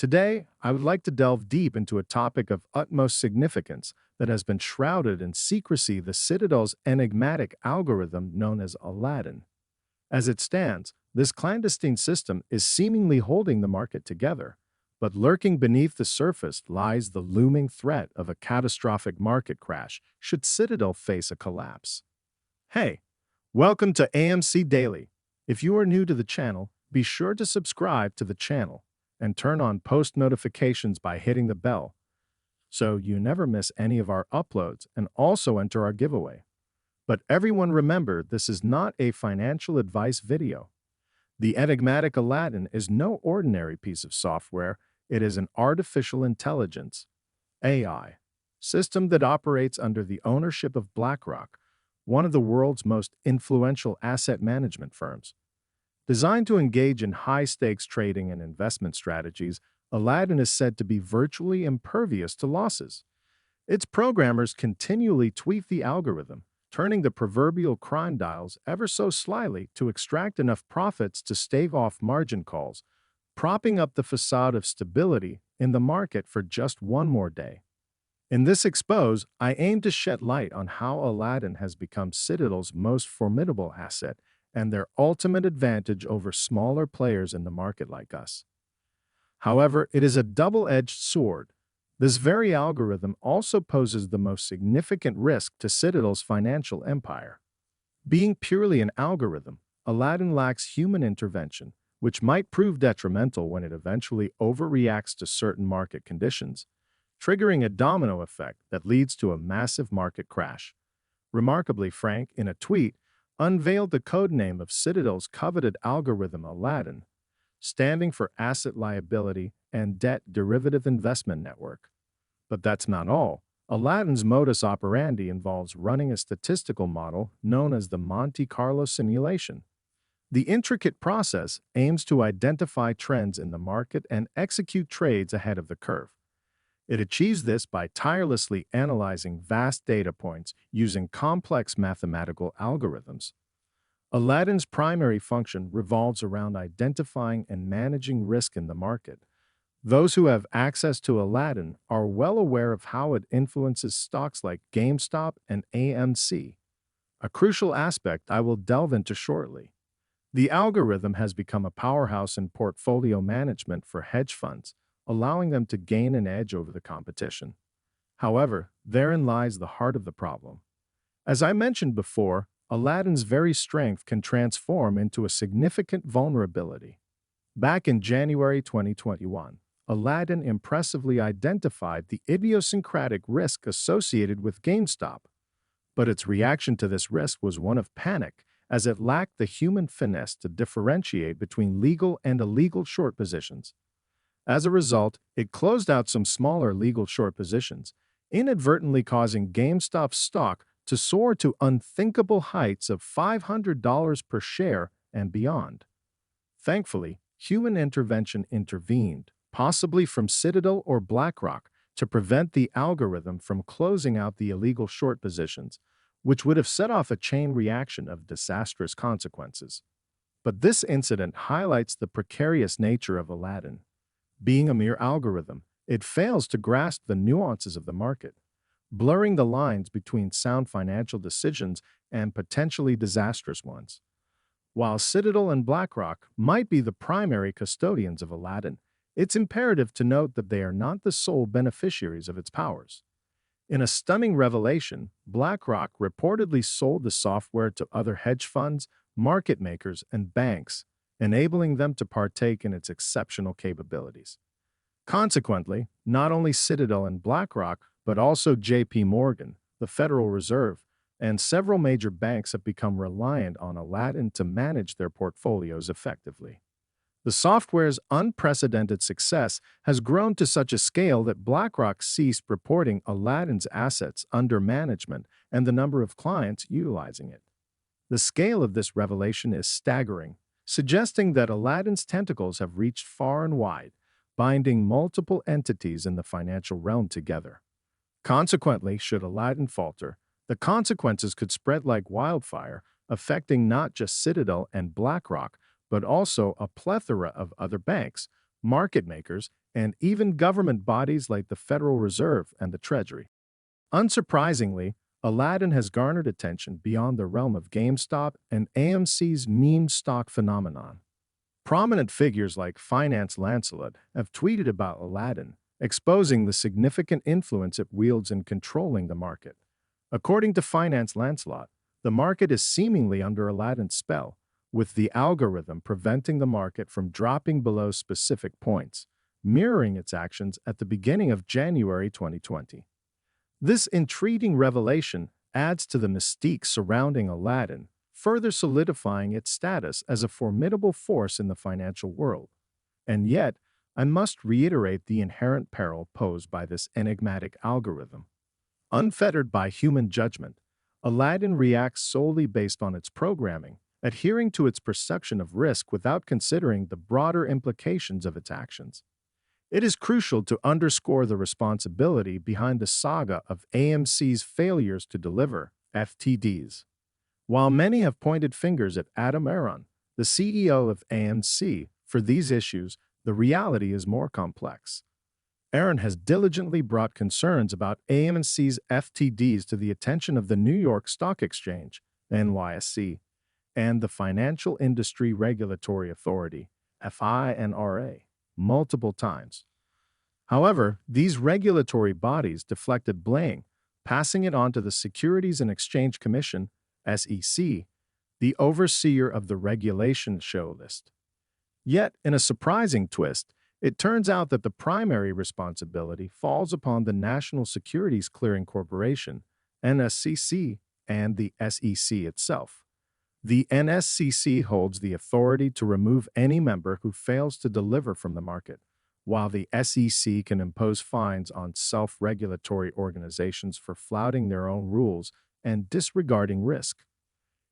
Today, I would like to delve deep into a topic of utmost significance that has been shrouded in secrecy: the Citadel's enigmatic algorithm known as Aladdin. As it stands, this clandestine system is seemingly holding the market together, but lurking beneath the surface lies the looming threat of a catastrophic market crash should Citadel face a collapse. Hey, welcome to AMC Daily. If you are new to the channel, be sure to subscribe to the channel and turn on post notifications by hitting the bell so you never miss any of our uploads, and also enter our giveaway. But everyone remember, this is not a financial advice video. The enigmatic Aladdin is no ordinary piece of software. It is an artificial intelligence (AI) system that operates under the ownership of BlackRock, one of the world's most influential asset management firms. Designed to engage in high-stakes trading and investment strategies, Aladdin is said to be virtually impervious to losses. Its programmers continually tweak the algorithm, turning the proverbial crime dials ever so slightly to extract enough profits to stave off margin calls, propping up the facade of stability in the market for just one more day. In this expose, I aim to shed light on how Aladdin has become Citadel's most formidable asset and their ultimate advantage over smaller players in the market like us. However, it is a double-edged sword. This very algorithm also poses the most significant risk to Citadel's financial empire. Being purely an algorithm, Aladdin lacks human intervention, which might prove detrimental when it eventually overreacts to certain market conditions, triggering a domino effect that leads to a massive market crash. Remarkably, Frank, in a tweet, unveiled the codename of Citadel's coveted algorithm, Aladdin, standing for Asset Liability and Debt Derivative Investment Network. But that's not all. Aladdin's modus operandi involves running a statistical model known as the Monte Carlo simulation. The intricate process aims to identify trends in the market and execute trades ahead of the curve. It achieves this by tirelessly analyzing vast data points using complex mathematical algorithms. Aladdin's primary function revolves around identifying and managing risk in the market. Those who have access to Aladdin are well aware of how it influences stocks like GameStop and AMC, a crucial aspect I will delve into shortly. The algorithm has become a powerhouse in portfolio management for hedge funds, allowing them to gain an edge over the competition. However, therein lies the heart of the problem. As I mentioned before, Aladdin's very strength can transform into a significant vulnerability. Back in January 2021, Aladdin impressively identified the idiosyncratic risk associated with GameStop. But its reaction to this risk was one of panic, as it lacked the human finesse to differentiate between legal and illegal short positions. As a result, it closed out some smaller legal short positions, inadvertently causing GameStop's stock to soar to unthinkable heights of $500 per share and beyond. Thankfully, human intervention intervened, possibly from Citadel or BlackRock, to prevent the algorithm from closing out the illegal short positions, which would have set off a chain reaction of disastrous consequences. But this incident highlights the precarious nature of Aladdin. Being a mere algorithm, it fails to grasp the nuances of the market, blurring the lines between sound financial decisions and potentially disastrous ones. While Citadel and BlackRock might be the primary custodians of Aladdin, it's imperative to note that they are not the sole beneficiaries of its powers. In a stunning revelation, BlackRock reportedly sold the software to other hedge funds, market makers, and banks, enabling them to partake in its exceptional capabilities. Consequently, not only Citadel and BlackRock, but also J.P. Morgan, the Federal Reserve, and several major banks have become reliant on Aladdin to manage their portfolios effectively. The software's unprecedented success has grown to such a scale that BlackRock ceased reporting Aladdin's assets under management and the number of clients utilizing it. The scale of this revelation is staggering, suggesting that Aladdin's tentacles have reached far and wide, binding multiple entities in the financial realm together. Consequently, should Aladdin falter, the consequences could spread like wildfire, affecting not just Citadel and BlackRock, but also a plethora of other banks, market makers, and even government bodies like the Federal Reserve and the Treasury. Unsurprisingly, Aladdin has garnered attention beyond the realm of GameStop and AMC's meme stock phenomenon. Prominent figures like Finance Lancelot have tweeted about Aladdin, exposing the significant influence it wields in controlling the market. According to Finance Lancelot, the market is seemingly under Aladdin's spell, with the algorithm preventing the market from dropping below specific points, mirroring its actions at the beginning of January 2020. This intriguing revelation adds to the mystique surrounding Aladdin, further solidifying its status as a formidable force in the financial world. And yet, I must reiterate the inherent peril posed by this enigmatic algorithm. Unfettered by human judgment, Aladdin reacts solely based on its programming, adhering to its perception of risk without considering the broader implications of its actions. It is crucial to underscore the responsibility behind the saga of AMC's failures to deliver FTDs. While many have pointed fingers at Adam Aron, the CEO of AMC, for these issues, the reality is more complex. Aron has diligently brought concerns about AMC's FTDs to the attention of the New York Stock Exchange, NYSE, and the Financial Industry Regulatory Authority, FINRA, multiple times. However, these regulatory bodies deflected blame, passing it on to the Securities and Exchange Commission, SEC, the overseer of the regulation show list. Yet, in a surprising twist, it turns out that the primary responsibility falls upon the National Securities Clearing Corporation, NSCC, and the SEC itself. The NSCC holds the authority to remove any member who fails to deliver from the market, while the SEC can impose fines on self-regulatory organizations for flouting their own rules and disregarding risk.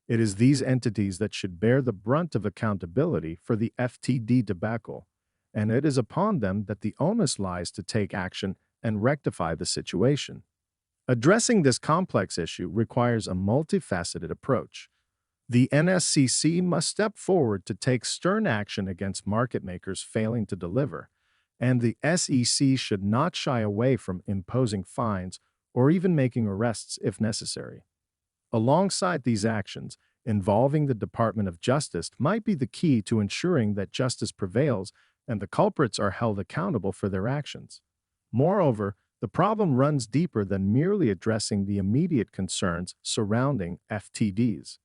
It is these entities that should bear the brunt of accountability for the FTD debacle, and it is upon them that the onus lies to take action and rectify the situation. Addressing this complex issue requires a multifaceted approach. The NSCC must step forward to take stern action against market makers failing to deliver, and the SEC should not shy away from imposing fines or even making arrests if necessary. Alongside these actions, involving the Department of Justice might be the key to ensuring that justice prevails and the culprits are held accountable for their actions. Moreover, the problem runs deeper than merely addressing the immediate concerns surrounding FTDs.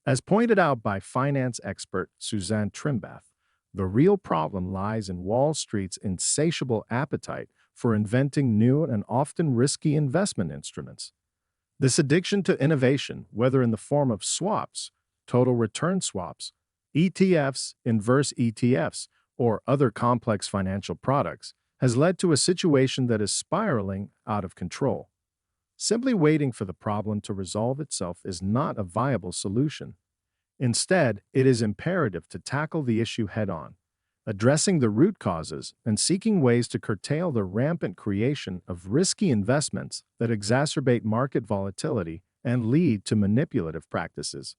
As pointed out by finance expert Suzanne Trimbath, the real problem lies in Wall Street's insatiable appetite for inventing new and often risky investment instruments. This addiction to innovation, whether in the form of swaps, total return swaps, ETFs, inverse ETFs, or other complex financial products, has led to a situation that is spiraling out of control. Simply waiting for the problem to resolve itself is not a viable solution. Instead, it is imperative to tackle the issue head-on, addressing the root causes and seeking ways to curtail the rampant creation of risky investments that exacerbate market volatility and lead to manipulative practices.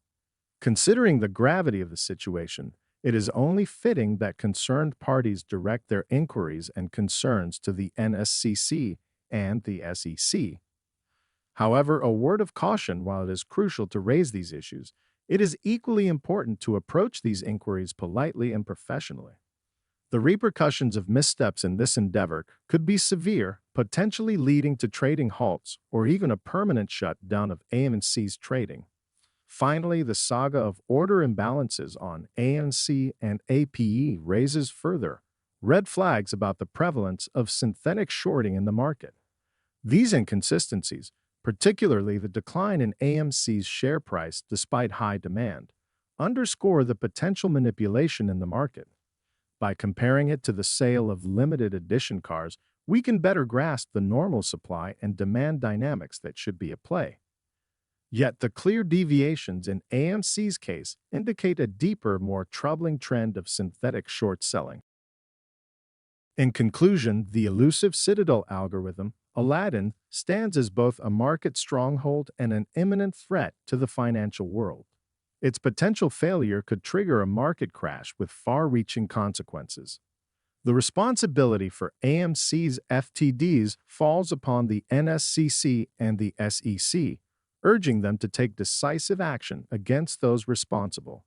Considering the gravity of the situation, it is only fitting that concerned parties direct their inquiries and concerns to the NSCC and the SEC. However, a word of caution: while it is crucial to raise these issues, it is equally important to approach these inquiries politely and professionally. The repercussions of missteps in this endeavor could be severe, potentially leading to trading halts or even a permanent shutdown of AMC's trading. Finally, the saga of order imbalances on AMC and APE raises further red flags about the prevalence of synthetic shorting in the market. These inconsistencies, particularly the decline in AMC's share price despite high demand, underscore the potential manipulation in the market. By comparing it to the sale of limited edition cars, we can better grasp the normal supply and demand dynamics that should be at play. Yet the clear deviations in AMC's case indicate a deeper, more troubling trend of synthetic short selling. In conclusion, the elusive Citadel algorithm, Aladdin, stands as both a market stronghold and an imminent threat to the financial world. Its potential failure could trigger a market crash with far-reaching consequences. The responsibility for AMC's FTDs falls upon the NSCC and the SEC, urging them to take decisive action against those responsible.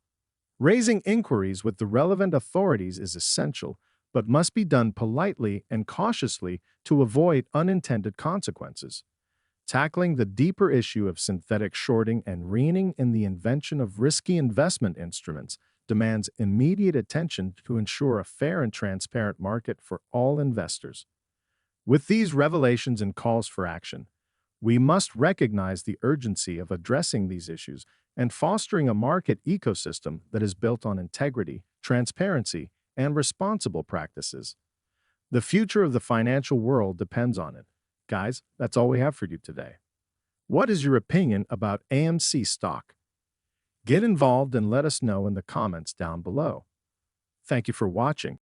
Raising inquiries with the relevant authorities is essential, but must be done politely and cautiously to avoid unintended consequences. Tackling the deeper issue of synthetic shorting and reining in the invention of risky investment instruments demands immediate attention to ensure a fair and transparent market for all investors. With these revelations and calls for action, we must recognize the urgency of addressing these issues and fostering a market ecosystem that is built on integrity, transparency, and responsible practices. The future of the financial world depends on it. Guys, that's all we have for you today. What is your opinion about AMC stock? Get involved and let us know in the comments down below. Thank you for watching.